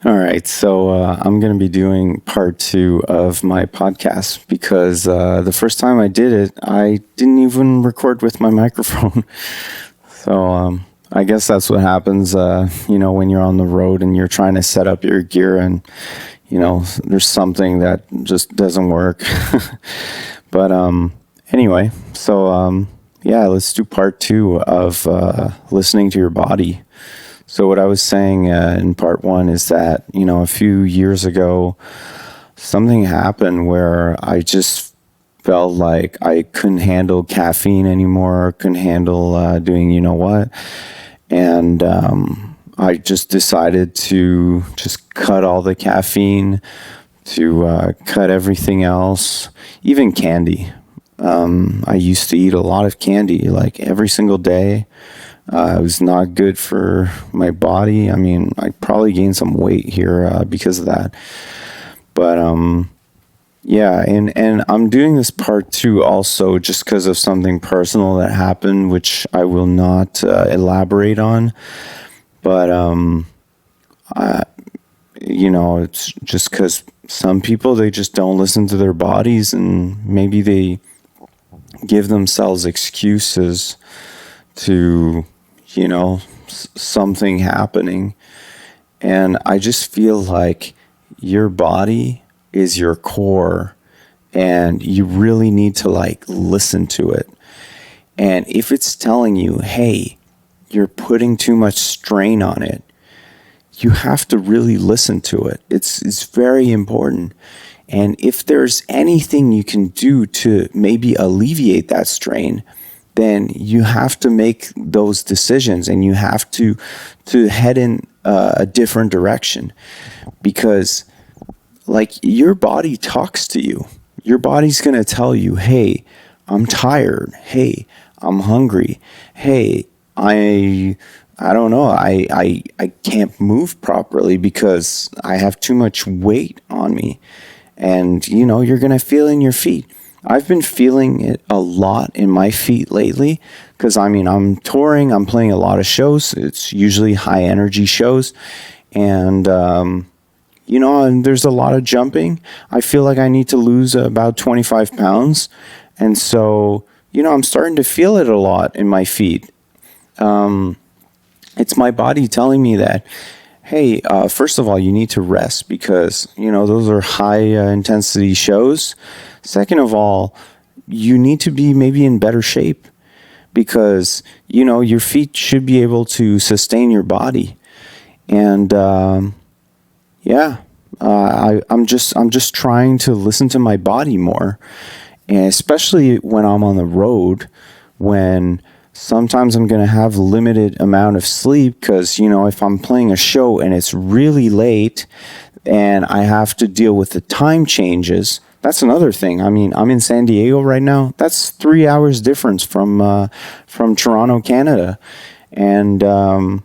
All right, so I'm going to be doing part two of my podcast because the first time I did it, I didn't even record with my microphone. So I guess that's what happens, when you're on the road and you're trying to set up your gear and, there's something that just doesn't work. But anyway, so yeah, let's do part two of listening to your body. So what I was saying in part one is that, a few years ago, something happened where I just felt like I couldn't handle caffeine anymore, couldn't handle doing what. And I just decided to just cut all the caffeine, to cut everything else, even candy. I used to eat a lot of candy, like every single day. It was not good for my body. I mean, I probably gained some weight here because of that. But yeah, and I'm doing this part two also just because of something personal that happened, which I will not elaborate on. But it's just because some people, they just don't listen to their bodies, and maybe they give themselves excuses to, something happening. And I just feel like your body is your core, and you really need to like listen to it. And if it's telling you, hey, you're putting too much strain on it, you have to really listen to it. It's very important. And if there's anything you can do to maybe alleviate that strain, then you have to make those decisions, and you have to head in a different direction, because like your body talks to you. Your body's going to tell you, hey, I'm tired. Hey, I'm hungry. Hey, I don't know. I can't move properly because I have too much weight on me. And you're going to feel in your feet. I've been feeling it a lot in my feet lately because I'm touring, I'm playing a lot of shows. It's usually high energy shows. And there's a lot of jumping. I feel like I need to lose about 25 pounds. And so, I'm starting to feel it a lot in my feet. It's my body telling me that, hey, first of all, you need to rest because, those are high intensity shows. Second of all, you need to be maybe in better shape because, your feet should be able to sustain your body. And yeah, I'm just trying to listen to my body more, and especially when I'm on the road, when sometimes I'm going to have limited amount of sleep because, if I'm playing a show and it's really late and I have to deal with the time changes, that's another thing. I'm in San Diego right now. That's 3 hours difference from Toronto, Canada. And that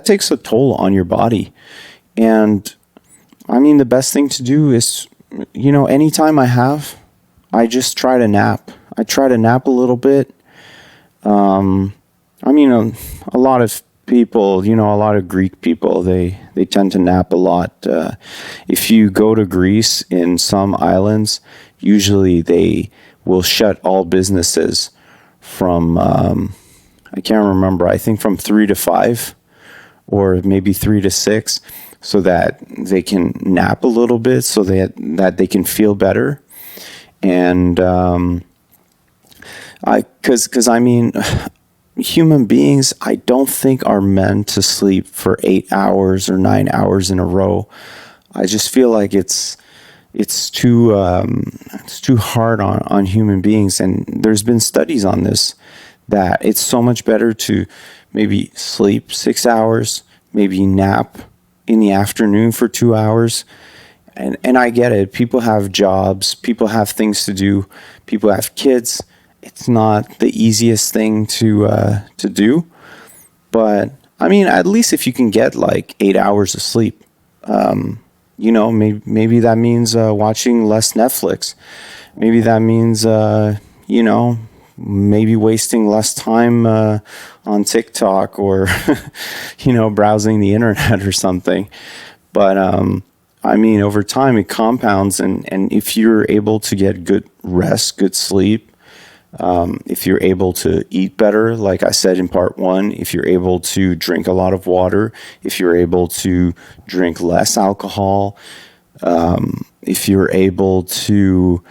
takes a toll on your body. And the best thing to do is, anytime I just try to nap. I try to nap a little bit. Um, a lot of people, a lot of Greek people, they tend to nap a lot. If you go to Greece in some islands, usually they will shut all businesses from, I can't remember, I think from 3 to 5 or maybe 3 to 6, so that they can nap a little bit, so that they can feel better. And human beings, I don't think are meant to sleep for 8 hours or 9 hours in a row. I just feel like it's too hard on human beings, and there's been studies on this, that it's so much better to maybe sleep 6 hours, maybe nap in the afternoon for 2 hours. And I get it. People have jobs, people have things to do, people have kids. It's not the easiest thing to do, but at least if you can get like 8 hours of sleep, maybe that means watching less Netflix. Maybe that means maybe wasting less time on TikTok or, browsing the internet or something. But I mean, over time it compounds, and if you're able to get good rest, good sleep, if you're able to eat better, like I said in part one, if you're able to drink a lot of water, if you're able to drink less alcohol, if you're able to,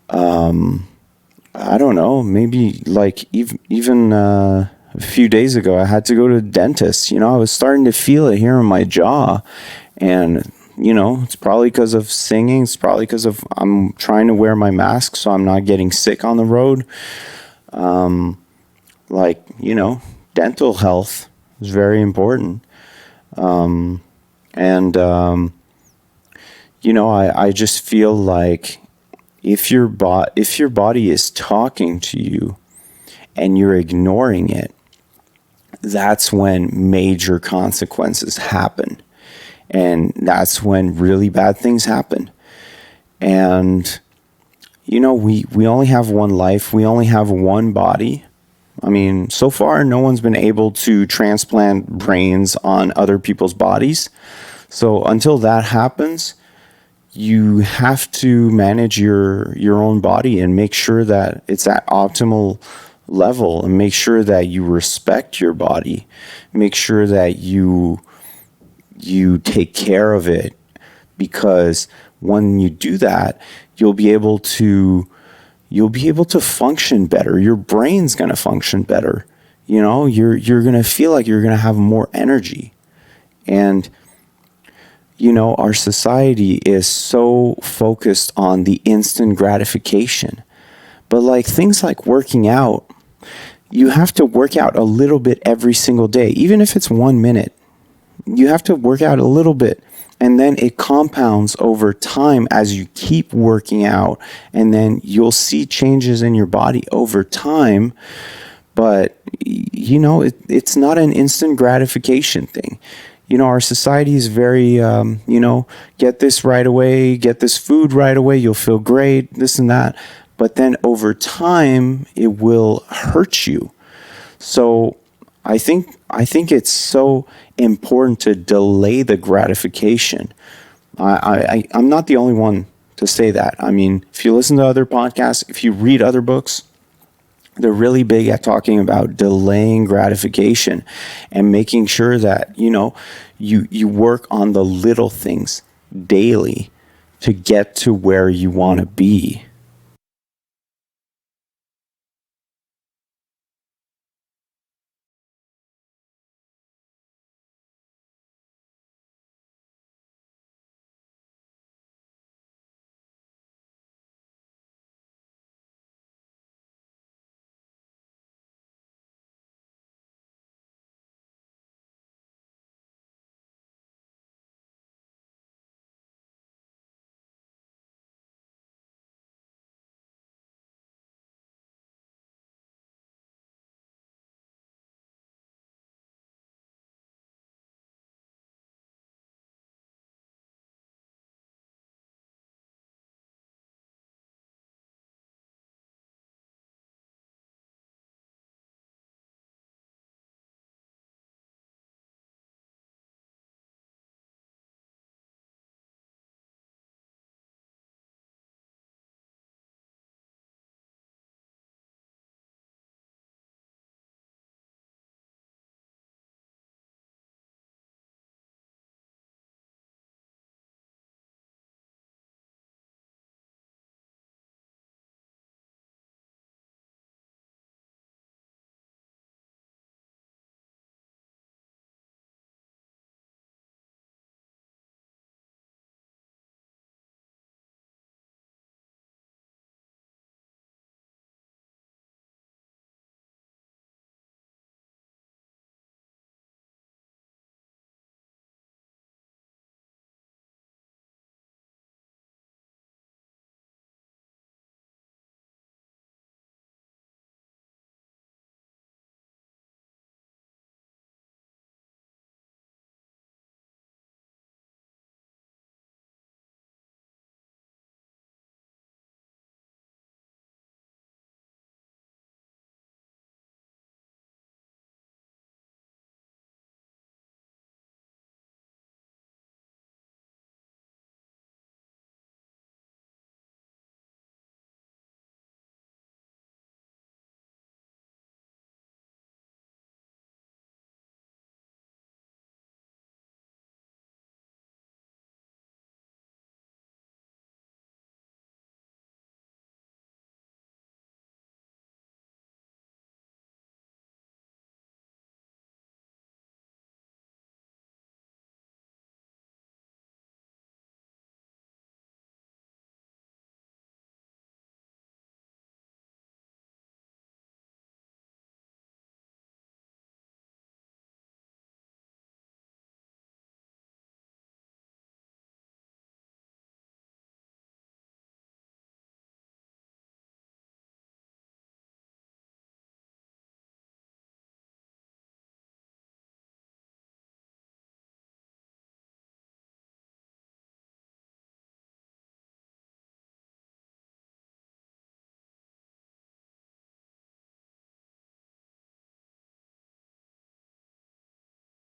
I don't know, maybe like even a few days ago, I had to go to the dentist. I was starting to feel it here in my jaw, and it's probably because of singing. It's probably because of I'm trying to wear my mask so I'm not getting sick on the road. Dental health is very important. I just feel like if your body is talking to you and you're ignoring it, that's when major consequences happen. And that's when really bad things happen. And, we only have one life. We only have one body. I mean, so far, no one's been able to transplant brains on other people's bodies. So until that happens, you have to manage your own body and make sure that it's at optimal level, and make sure that you respect your body. Make sure that you take care of it, because when you do that, you'll be able to function better. Your brain's going to function better. You're going to feel like you're going to have more energy. And our society is so focused on the instant gratification. But like things like working out, you have to work out a little bit every single day, even if it's 1 minute. You have to work out a little bit, and then it compounds over time as you keep working out, and then you'll see changes in your body over time. But it's not an instant gratification thing. Our society is very get this right away, get this food right away, you'll feel great, this and that. But then over time it will hurt you. So I think it's so important to delay the gratification. I'm not the only one to say that. I mean, if you listen to other podcasts, if you read other books, they're really big at talking about delaying gratification and making sure that, you work on the little things daily to get to where you want to be.